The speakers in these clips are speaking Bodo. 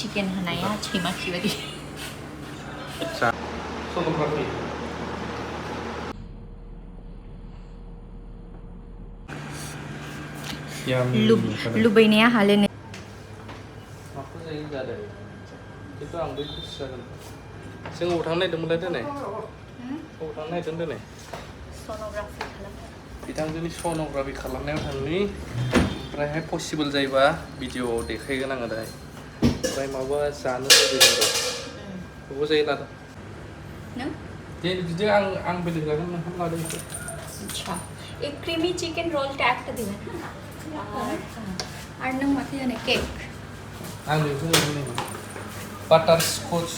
चिकेन होनाया सैमा खिबायदि आदसा सन'ग्राफि लुबैनाया हाले माखौ जायो जादों खिन्थु आं बै खुसि जागोन जों अबाव थांनो नागिरदोंमोनलाय दिनै अबाव थांनो नागिरदों दिनै सन'ग्राफि खालामनो बिथांजोनि सन'ग्राफि खालामनायाव थांनि ओमफ्रायहाय पसिबोल जायोबा भिडिअ'आव देखायगोन आङो दाहाय ओमफ्राय माबा जानो लुबैदों र' बबाव जायो लादों नों दे बिदि आं बेलेग जागोन नोंथां लादों एसे আচ্ছা এই ক্রিমি চিকেন রোলটা একটা দিবেন আর নং মাথা জানে কেক आं बेखौ मोजां बाटार स्कच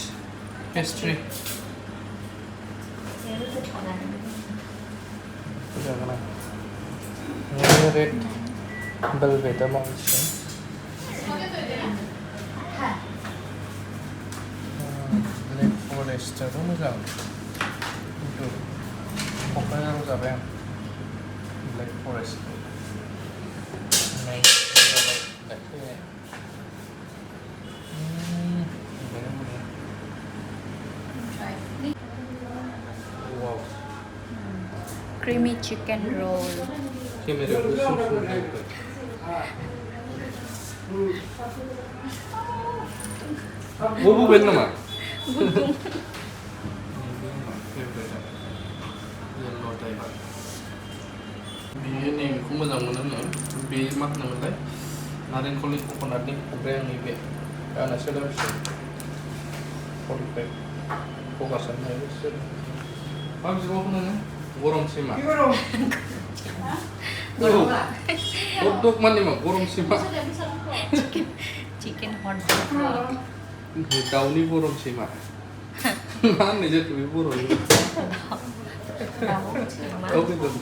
पेस्ट्री जागोन आं रेड वेलवेटआ माबायदि ब्लेक फरेस्टआबो मोजां खिन्थु क'क्राझाराव जाबाय आं ब्लेक फरेस्ट वाव ক্রিমি চিকেন রোল केमेरायावबो सम नायबाय बबे नामा बेयो नैबेखौ मोजां मोनो बे मा होनोमोनलाय नारेंखलनि कक'नाटनि ओमफ्राय आं नैबे आंनासो दामसिन 45 फगासानो हायो बिसोर मा बिबावखौ नोङो गरम सैमा हट माने मा गरम सैमा चिकेन हट डग दाउनि गरम सैमा मा होननाय जाखो बे बर'नि दाउ बेदर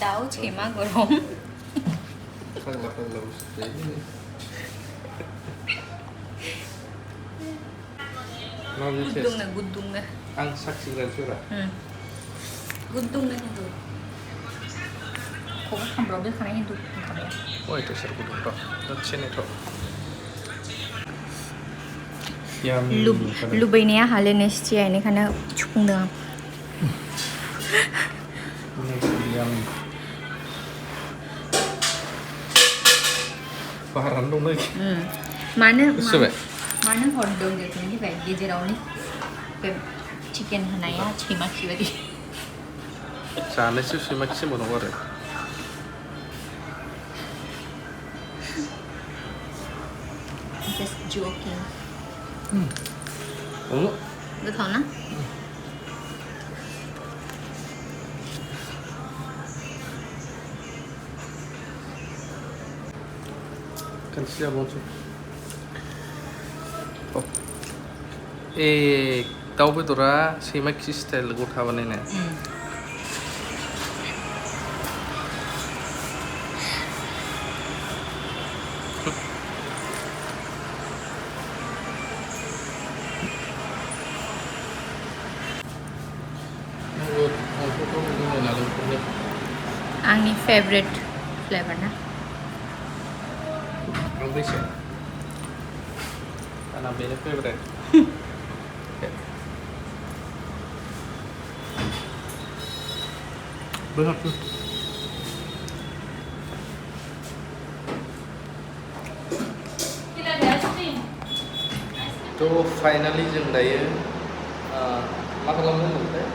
दाउ सैमा गरम फाग्ला फाग्ला बुस्थु गुदुंनो गुदुंनो आं साखिग्रासो रा गुदुंनो हिन्दु खौबो खामब्राव दोनखानाय हिन्दु ओंखारबाय अय तो सोर गुदुं र' दसेनोथ' लुबैनाया हाले नेस्टिया बेनिखायनो सुफुंदों आं बारानो दं मानो गोसोबाय मानो हरदों बेखौ मिथिबाय गेजेरावनो बे चिकेन होनाया सैमा खिबायदि जानोसो सैमा खि मोननांगौ आरो just joking गोथाव ना खनसे जाबावनोसै दाउ बेदरा सैमा खि स्टाइल गथा बानायनाय आंनि फेभरेट फ्लेभार ना बेसे आंना बेनो फेभरेट तो फाइनाली जों दायो मा खालामनो होनदोंमोनथाय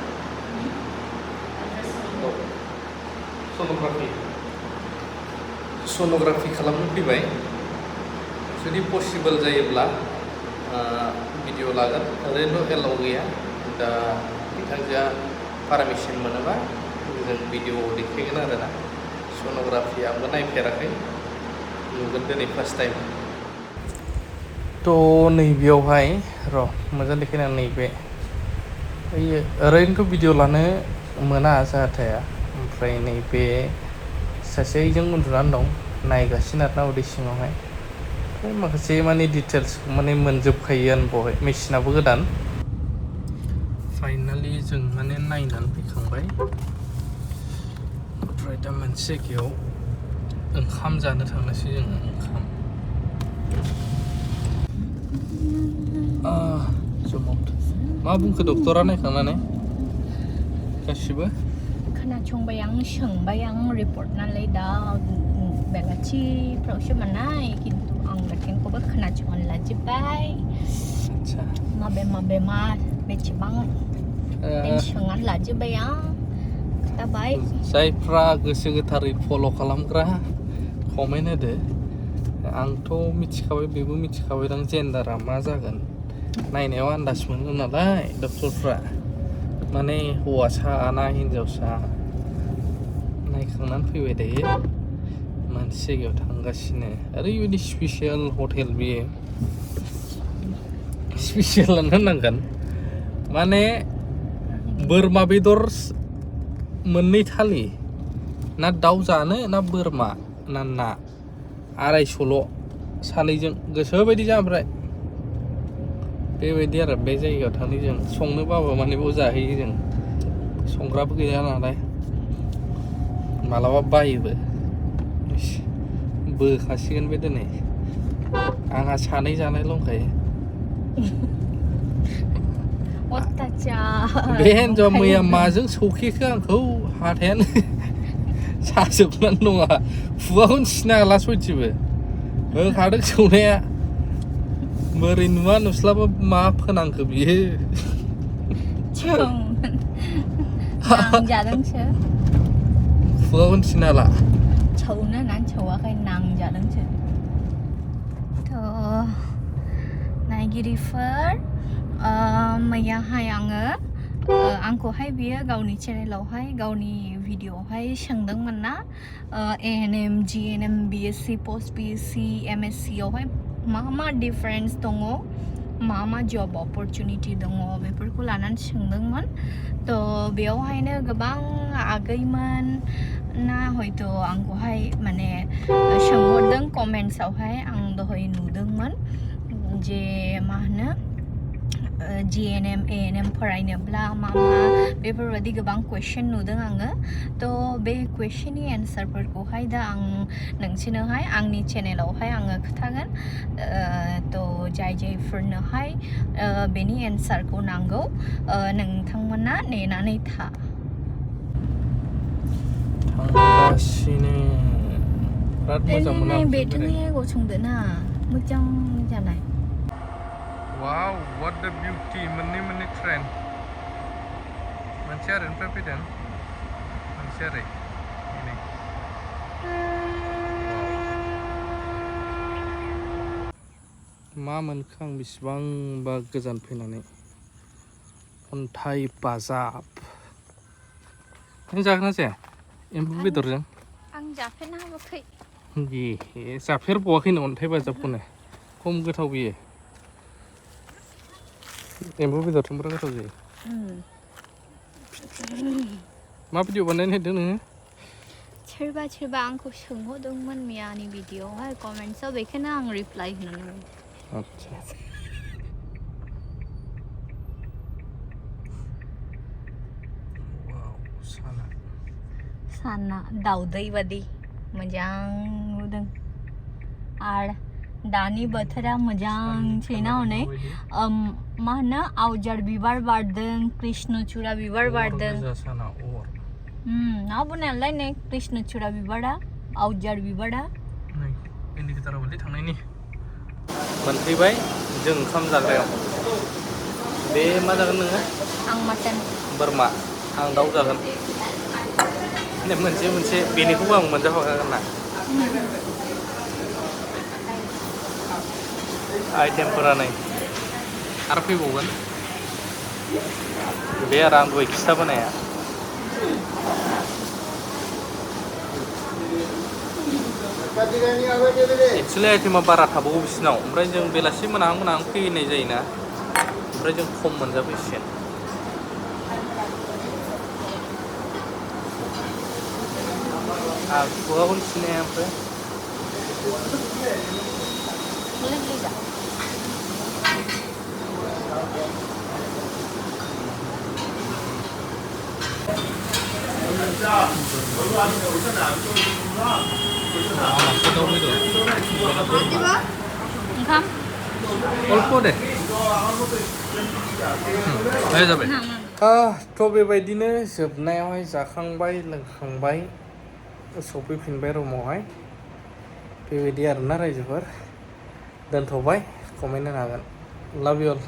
सन'ग्राफि खालामनो फैबाय जुदि पसिबोल जायोब्ला भिडिअ लागोन ओरैनोथ' एलाउ गैया दा बिथांजोआ पारमिसन मोनोबा जों भिडिअ देखायगोन आरोना सन'ग्राफि आंबो नायफेराखै नुगोन दिनै फार्स्ट टाइम थ' नैबेयावहाय र' मोजां देखायना नैबे ओरैनोथ' भिडिअ लानो मोना जाहाथाया ओमफ्राय नैबे सासे आइजों उन्दुनानै दं नायगासिनो आरोना उदै सिङावहाय ओमफ्राय माखासे माने डिटेल्सखौ माने मोनजोबखायोआनो बेवहाय मेसिनाबो गोदान फाइनालि जों माने नायनानै फैखांबाय ओमफ्राय दा मोनसे जायगायाव ओंखाम जानो थांनोसै जोङो ओंखाम मा बुंखो डक्टरा नायखांनानै गासिबो खोनासंबाय आं सोंबाय आं रिपर्ट नालाय दा बेलासिफ्रावसो मोननाय खिन्थु आं गासैखौबो खोनासंनानै लाजोब्बाय आच्छा माबे मा बेसेबां टेनसनानै लाजोब्बाय आं खोथाबाय जायफ्रा गोसो गोथारै फल' खालामग्रा कमेन्ट होदो आंथ' मिथिखाबाय बेबो मिथिखाबाय दां जेन्डारा मा जागोन नायनायाव आन्दाज मोनो नालाय डक्टरफ्रा माने हौवासा ना हिन्जावसा नायखांनानै फैबाय दायो मोनसे जायगायाव थांगासिनो ओरैबायदि स्पेसियेल हटेल बियो स्पेसियेलानो होननांगोन माने बोरमा बेदर मोननै थालि ना दाउ जानो ना बोरमा ना 250 सानैजों गोसोबायदि जाबाय बेबायदि आरो बे जायगायाव थांनो जों संनो बाबा माने बेयाव जाहैयो जों संग्राबो गैया नालाय मालाबा बायोबो बोखासिगोन बे दिनै आंहा सानै जानाय दंखायो बे हिन्जावा मैया माजों सौखेखो आंखौ हाथायानो साजोबनानै दङ खुगाखौनो सिना हाला सयथिबो होखादों सौनाया बोरै नुवा नुस्लाबा मा फोनांखो बियो नांजादोंसो खुगाखौनो सिना हाला सौनो होननानै सौवाखै नांजादोंसो थ' नायगिरिफोर मैयाहाय आङो आंखौहाय बियो गावनि चेनेलावहाय गावनि भिडिअआवहाय सोंदोंमोन ना ANM GNM BSc post BSc MSc आवहाय मा डिफारेन्स दङ मा जब अपरचुनिटि दङ बेफोरखौ लानानै सोंदोंमोन थ' बेयावहायनो गोबां आगैमोन ना हयथ' आंखौहाय माने सोंहरदों कमेन्ट्सआवहाय आं दहाय नुदोंमोन जे मा होनो GNM ANM फरायनोब्ला मा बेफोरबायदि गोबां कुइसन नुदों आङो थ' बे कुइसननि एन्सारफोरखौहाय दा आं नोंसोरनोहाय आंनि चेनेलावहाय आङो खोन्थागोन थ' जायफोरनोहाय बेनि एन्सारखौ नांगौ नोंथांमोना नेनानै थांगासिनो बिराद मोजां मोनो बेथोंहाय गसंदोना मोजां जानाय वाव what the beauty मोननै ट्रेन मोनसे ओरैनिफ्राय फैदों मोनसे ओरै मा मोनखो आं बेसेबांबा गोजान फैनानै अन्थाइ बाजाब नों जागोन ना जाया एम्बु बेदरजों आं जाफेरनो हाबाखै जाफेरबावाखैनो अन्थाइ बाजाबखौनो खम गोथाव बियो एम्बु बेदरजों बिराद गोथाव जायो मा भिडिअ बानायनो होदों नोङो सोरबा आंखौ सोंहरदोंमोन मैयानि भिडिअआवहाय कमेन्ट्सआव बेखौनो आं रिप्लाइ होनानै आच्छा साना दाउदै बादि मोजां नुदों आरो दानि बोथोरा मोजांसैना हनै मा होनो आवजार बिबार बारदों कृष्णचूड़ा बिबार बारदों ना बुंनायालाय नै कृष्णचूड़ा बिबारा आवजार बिबारा मोनफैबाय जों ओंखाम जाग्रायाव बे मा जागोन नोङो आं मटन बोरमा आं दाउ जागोन मोनसे बेनिखौबो आं मोनजाफाखागोन ना आइटेमफोरा नै आरो फैबावगोन बे आरो आं दहाय खिथाबोनाया एक्सुवेलि आइटेमा बारा थाबावो बिसिनाव ओमफ्राय जों बेलासि मोनाहां फैनाय जायोना ओमफ्राय जों खम मोनजाफैसिगोन खुगाखौनो सिनाया ओमफ्राय ओंखाम अल्प दे जाबाय थ' बेबायदिनो जोबनायावहाय जाखांबाय लोंखांबाय सफैफिनबाय रुमावहाय बेबायदि आरोना रायजोफोर दोनथ'बाय कमेन्ट होनो हागोन लाभ इउ अल